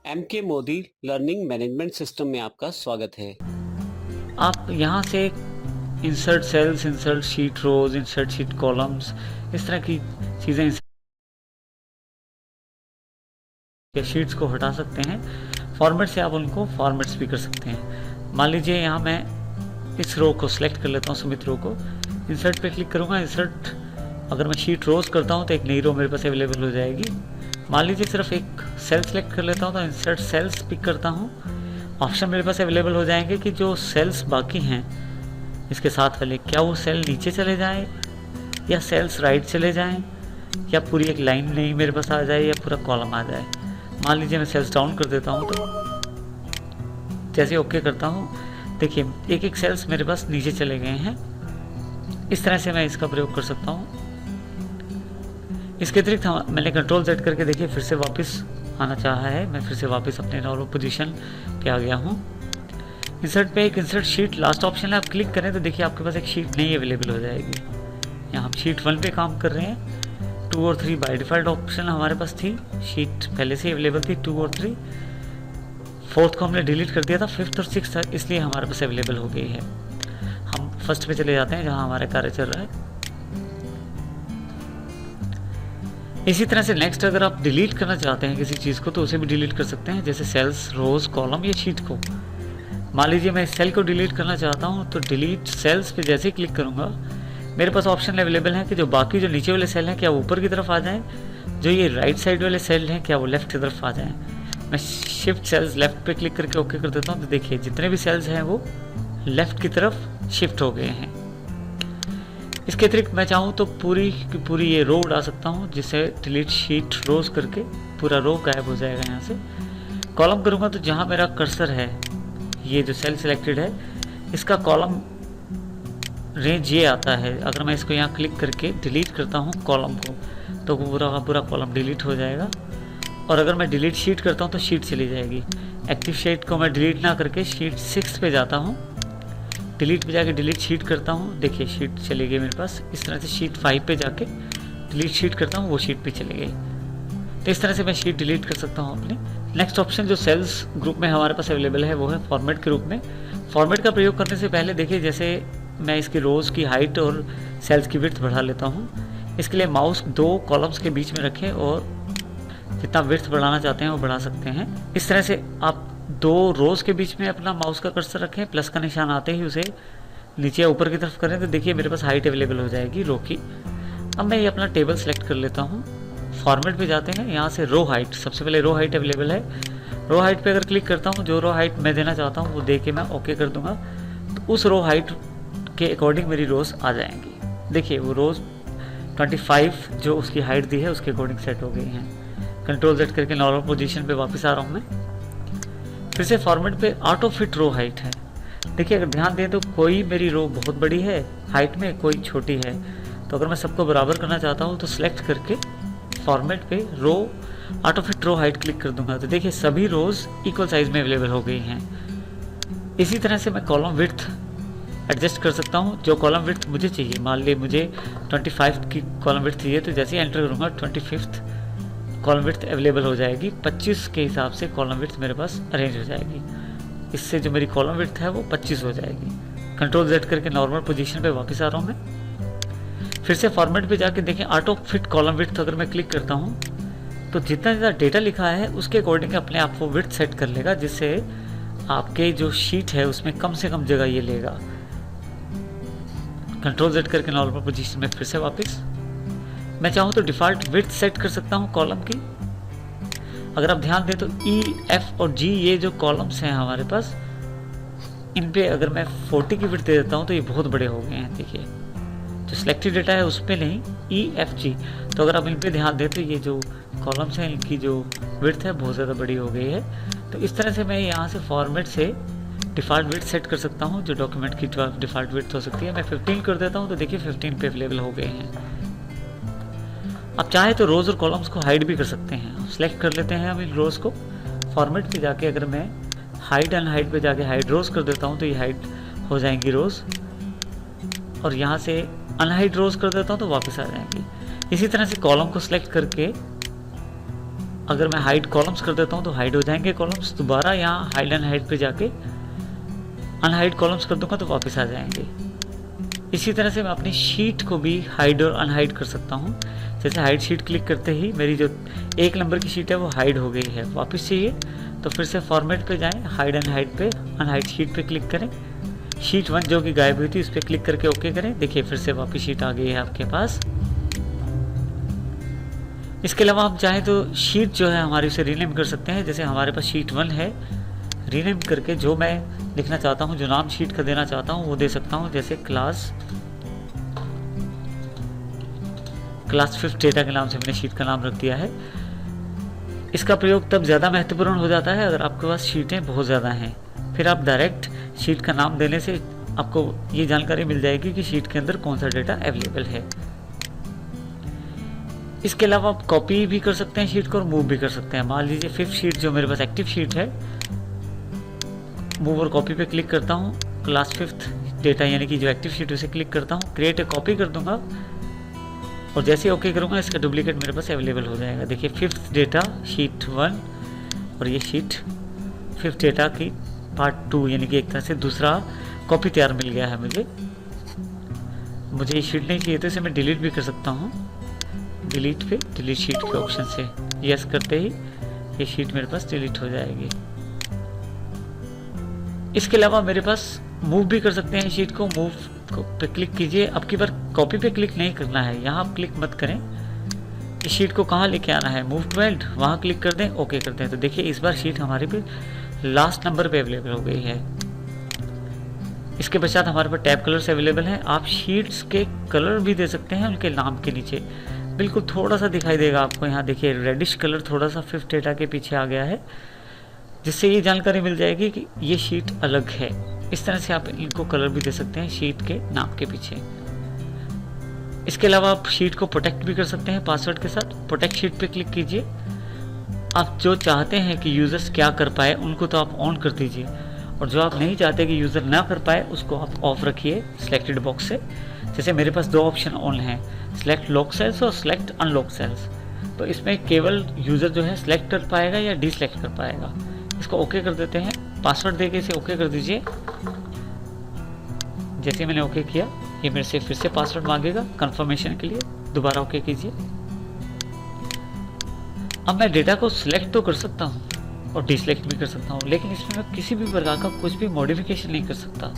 MK Modi learning management system में आपका स्वागत है। आप यहाँ से insert cells, insert sheet rows, insert sheet columns, इस तरह की चीज़ें या शीट्स को हटा सकते हैं। फॉर्मेट से आप उनको फॉर्मेट्स भी कर सकते हैं। मान लीजिए यहाँ मैं इस रो को सिलेक्ट कर लेता हूँ, सुमित रो को। इंसर्ट पे क्लिक करूँगा। इंसर्ट अगर मैं शीट रोज करता हूँ तो एक नई रो मेरे पास अवेलेबल हो जाएगी। मान लीजिए सिर्फ एक सेल सेलेक्ट कर लेता हूँ तो इंसर्ट सेल्स पिक करता हूँ। ऑप्शन मेरे पास अवेलेबल हो जाएंगे कि जो सेल्स बाकी हैं इसके साथ वाले, क्या वो सेल नीचे चले जाएं या सेल्स राइट चले जाएं या पूरी एक लाइन नहीं मेरे पास आ जाए या पूरा कॉलम आ जाए। मान लीजिए मैं सेल्स डाउन कर देता हूँ तो जैसे ओके करता हूँ, देखिए एक एक सेल्स मेरे पास नीचे चले गए हैं। इस तरह से मैं इसका प्रयोग कर सकता हूँ। इसके अतिरिक्त मैंने कंट्रोल सेट करके देखिए फिर से वापस आना चाहा है। मैं फिर से वापस अपने नॉर्मल पोजीशन पे आ गया हूँ। इंसर्ट पे एक इंसर्ट शीट लास्ट ऑप्शन है, आप क्लिक करें तो देखिए आपके पास एक शीट नई अवेलेबल हो जाएगी। यहाँ हम शीट 1 पे काम कर रहे हैं। 2 और 3 बाय डिफ़ॉल्ट ऑप्शन हमारे पास थी, शीट पहले से अवेलेबल थी 2 और 3। 4th को हमने डिलीट कर दिया था, 5th और 6th इसलिए हमारे पास अवेलेबल हो गई है। हम फर्स्ट पे चले जाते हैं जहाँ हमारा कार्य चल रहा है। इसी तरह से नेक्स्ट अगर आप डिलीट करना चाहते हैं किसी चीज़ को तो उसे भी डिलीट कर सकते हैं, जैसे सेल्स, रोज, कॉलम या शीट को। मान लीजिए मैं इस सेल को डिलीट करना चाहता हूँ तो डिलीट सेल्स पे जैसे ही क्लिक करूँगा मेरे पास ऑप्शन अवेलेबल है कि जो बाकी जो नीचे वाले सेल हैं क्या वो ऊपर की तरफ आ जाएं, जो ये राइट साइड वाले सेल हैं क्या वो लेफ्ट की तरफ आ जाएं। मैं शिफ्ट सेल्स लेफ्ट पे क्लिक करके ओके कर देता हूँ तो देखिए जितने भी सेल्स हैं वो लेफ्ट की तरफ शिफ्ट हो गए हैं। इसके अतिरिक्त मैं चाहूँ तो पूरी की पूरी ये रो उड़ा सकता हूँ, जिसे डिलीट शीट रोज करके पूरा रो गायब हो जाएगा यहाँ से। कॉलम करूँगा तो जहाँ मेरा कर्सर है, ये जो सेल सिलेक्टेड है इसका कॉलम रेंज ये आता है। अगर मैं इसको यहाँ क्लिक करके डिलीट करता हूँ कॉलम को तो पूरा कॉलम डिलीट हो जाएगा। और अगर मैं डिलीट शीट करता हूँ तो शीट चली जाएगी। एक्टिव शीट को मैं डिलीट ना करके शीट 6 पे जाता हूँ, डिलीट पे जाके डिलीट शीट करता हूँ, देखिए शीट चली गई मेरे पास। इस तरह से शीट 5 पे जाके डिलीट शीट करता हूँ, वो शीट पे चली गई। तो इस तरह से मैं शीट डिलीट कर सकता हूँ अपने। नेक्स्ट ऑप्शन जो सेल्स ग्रुप में हमारे पास अवेलेबल है वो है फॉर्मेट के रूप में। फॉर्मेट का प्रयोग करने से पहले देखिए जैसे मैं इसकी रोज़ की हाइट और सेल्स की विड्थ बढ़ा लेता हूँ। इसके लिए माउस 2 कॉलम्स के बीच में रखें और जितना विड्थ बढ़ाना चाहते हैं वो बढ़ा सकते हैं। इस तरह से आप 2 रोज़ के बीच में अपना माउस का कर्सर रखें, प्लस का निशान आते ही उसे नीचे ऊपर की तरफ करें तो देखिए मेरे पास हाइट अवेलेबल हो जाएगी रो की। अब मैं ये अपना टेबल सेलेक्ट कर लेता हूँ। फॉर्मेट पे जाते हैं, यहाँ से रो हाइट, सबसे पहले रो हाइट अवेलेबल है। रो हाइट पे अगर क्लिक करता हूँ, जो रो हाइट मैं देना चाहता हूँ वो दे के मैं ओके कर दूंगा तो उस रो हाइट के अकॉर्डिंग मेरी रोज़ आ जाएंगी। देखिए वो रोज़ 25 जो उसकी हाइट दी है उसके अकॉर्डिंग सेट हो गई हैं। कंट्रोल सेट करके नॉर्मल पोजीशन पे वापस आ रहा हूँ मैं। फिर से फॉर्मेट पे ऑटो फिट रो हाइट है। देखिए अगर ध्यान दें तो कोई मेरी रो बहुत बड़ी है हाइट में, कोई छोटी है। तो अगर मैं सबको बराबर करना चाहता हूँ तो सिलेक्ट करके फॉर्मेट पे row auto fit row height click कर दूंगा तो देखिए सभी रोज इक्वल साइज में अवेलेबल हो गई हैं। इसी तरह से मैं कॉलम विड्थ एडजस्ट कर सकता हूँ, जो कॉलम विड्थ मुझे चाहिए। मान लीजिए मुझे 25 की कॉलम विड्थ चाहिए तो जैसे ही एंटर करूँगा 25th कॉलम विड्थ अवेलेबल हो जाएगी। 25 के हिसाब से कॉलम विड्थ मेरे पास अरेंज हो जाएगी। इससे जो मेरी कॉलम विड्थ है वो 25 हो जाएगी। कंट्रोल Z करके नॉर्मल पोजीशन पे वापस आ रहा हूँ मैं। फिर से फॉर्मेट पे जाके देखें ऑटो फिट कॉलम विड्थ अगर मैं क्लिक करता हूँ तो जितना ज़्यादा डेटा लिखा है उसके अकॉर्डिंग अपने आप वो विड्थ सेट कर लेगा, जिससे आपके जो शीट है उसमें कम से कम जगह ये लेगा। कंट्रोल Z करके नॉर्मल पोजीशन में फिर से वापस। मैं चाहूँ तो डिफ़ॉल्ट विड्थ सेट कर सकता हूँ कॉलम की। अगर आप ध्यान दें तो E, F और G ये जो कॉलम्स हैं हमारे पास, इन पे अगर मैं 40 की विड्थ दे देता हूँ तो ये बहुत बड़े हो गए हैं। देखिए जो सिलेक्टेड डेटा है उस पर नहीं, E, F, G। तो अगर आप इन पे ध्यान दें तो ये जो कॉलम्स हैं इनकी जो विड्थ है बहुत ज़्यादा बड़ी हो गई है। तो इस तरह से मैं यहाँ से फॉर्मेट से डिफ़ॉल्ट विड्थ सेट कर सकता हूँ, जो डॉक्यूमेंट की डिफ़ॉल्ट विड्थ हो सकती है। मैं 15 कर देता हूँ तो देखिए 15 पे अवेलेबल हो गए हैं। आप चाहे तो रोज़ और कॉलम्स को हाइड भी कर सकते हैं। सेलेक्ट कर लेते हैं हम इन रोज़ को। फॉर्मेट पे जाके अगर मैं हाइड एंड हाइड पे जाके हाइड रोज़ कर देता हूँ तो ये हाइड हो जाएंगी रोज़, और यहाँ से अनहाइड रोज़ कर देता हूँ तो वापस आ जाएंगी। इसी तरह से कॉलम को सिलेक्ट करके अगर मैं हाइड कॉलम्स कर देता हूँ तो हाइड हो जाएंगे कॉलम्स, दोबारा यहाँ हाइड एंड हाइड पे जाके अनहाइड कॉलम्स कर दूंगा तो वापस आ जाएंगे। इसी तरह से मैं अपनी शीट को भी हाइड और अनहाइड कर सकता हूँ। जैसे हाइड शीट क्लिक करते ही मेरी जो 1 नंबर की शीट है वो हाइड हो गई है। वापस चाहिए तो फिर से फॉर्मेट पे जाएं, हाइड एंड हाइड पे अनहाइड शीट पे क्लिक करें, शीट 1 जो कि गायब हुई थी उस पर क्लिक करके ओके करें। देखिए फिर से वापस शीट आ गई है आपके पास। इसके अलावा आप चाहें तो शीट जो है हमारी उसे रीनेम कर सकते हैं। जैसे हमारे पास शीट 1 है, रीनेम करके जो मैं लिखना चाहता हूँ, जो नाम शीट का देना चाहता हूँ वो दे सकता हूँ। जैसे क्लास 5 डेटा के नाम से मैंने शीट का नाम रख दिया है। इसका प्रयोग तब ज़्यादा महत्वपूर्ण हो जाता है अगर आपके पास शीटें बहुत ज़्यादा हैं। फिर आप डायरेक्ट शीट का नाम देने से आपको ये जानकारी मिल जाएगी कि शीट के अंदर कौन सा डेटा अवेलेबल है। इसके अलावा आप कॉपी भी कर सकते हैं शीट को और मूव भी कर सकते हैं। मान लीजिए 5th शीट जो मेरे पास एक्टिव शीट है, मूव और कॉपी पे क्लिक करता हूँ, क्लास 5th डेटा यानी कि जो एक्टिव शीट उसे क्लिक करता हूँ, क्रिएट ए कॉपी कर दूंगा और जैसे ओके करूँगा इसका डुप्लीकेट मेरे पास अवेलेबल हो जाएगा। देखिए 5th डेटा शीट 1 और ये शीट 5th डेटा की पार्ट 2 यानी कि एक तरह से दूसरा कॉपी तैयार मिल गया है मुझे ये शीट नहीं चाहिए तो इसे मैं डिलीट भी कर सकता हूँ। डिलीट पे डिलीट शीट के ऑप्शन से यस करते ही ये शीट मेरे पास डिलीट हो जाएगी। इसके अलावा मेरे पास मूव भी कर सकते हैं शीट को। मूव पे क्लिक कीजिए, अब की बार कॉपी पे क्लिक नहीं करना है, यहाँ आप क्लिक मत करें। इस शीट को कहाँ लेके आना है, मूव टू एंड, वहाँ क्लिक कर दें, ओके करते हैं। तो देखिए इस बार शीट हमारे पे लास्ट नंबर पे अवेलेबल हो गई है। इसके पश्चात हमारे पास टैब कलर्स अवेलेबल हैं। आप शीट्स के कलर भी दे सकते हैं उनके नाम के नीचे। बिल्कुल थोड़ा सा दिखाई देगा आपको, यहाँ देखिए रेडिश कलर थोड़ा सा 5th डेटा के पीछे आ गया है, जिससे ये जानकारी मिल जाएगी कि ये शीट अलग है। इस तरह से आप इनको कलर भी दे सकते हैं शीट के नाम के पीछे। इसके अलावा आप शीट को प्रोटेक्ट भी कर सकते हैं पासवर्ड के साथ। प्रोटेक्ट शीट पे क्लिक कीजिए। आप जो चाहते हैं कि यूज़र्स क्या कर पाए उनको तो आप ऑन कर दीजिए, और जो आप नहीं चाहते कि यूज़र ना कर पाए उसको आप ऑफ रखिए सिलेक्टेड बॉक्स से। जैसे मेरे पास 2 ऑप्शन ऑन हैं, सिलेक्ट लॉक सेल्स और सिलेक्ट अनलॉक सेल्स। तो इसमें केवल यूज़र जो है सिलेक्ट कर पाएगा या डिसलेक्ट कर पाएगा। इसको ओके कर देते हैं, पासवर्ड देके इसे ओके कर दीजिए। जैसे मैंने ओके किया ये मेरे से फिर से पासवर्ड मांगेगा कंफर्मेशन के लिए, दोबारा ओके कीजिए। अब मैं डेटा को सिलेक्ट तो कर सकता हूँ और डिसलेक्ट भी कर सकता हूँ, लेकिन इसमें मैं किसी भी प्रकार का कुछ भी मॉडिफिकेशन नहीं कर सकता।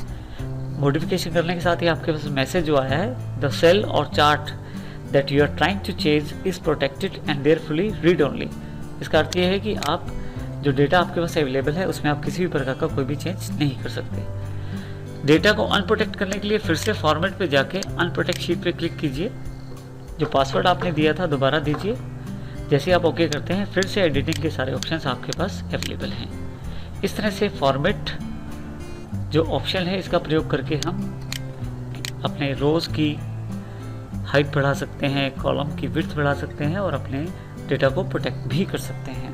मॉडिफिकेशन करने के साथ ही आपके पास मैसेज जो आया है, the cell or chart that you are trying to change is protected and therefore read only. इसका अर्थ यह है कि आप जो डेटा आपके पास अवेलेबल है उसमें आप किसी भी प्रकार का कोई भी चेंज नहीं कर सकते। डेटा को अनप्रोटेक्ट करने के लिए फिर से फॉर्मेट पे जाके अनप्रोटेक्ट शीट पे क्लिक कीजिए। जो पासवर्ड आपने दिया था दोबारा दीजिए। जैसे आप ओके करते हैं फिर से एडिटिंग के सारे ऑप्शंस आपके पास अवेलेबल हैं। इस तरह से फॉर्मेट जो ऑप्शन है इसका प्रयोग करके हम अपने रोज़ की हाइट बढ़ा सकते हैं, कॉलम की विड्थ बढ़ा सकते हैं और अपने डेटा को प्रोटेक्ट भी कर सकते हैं।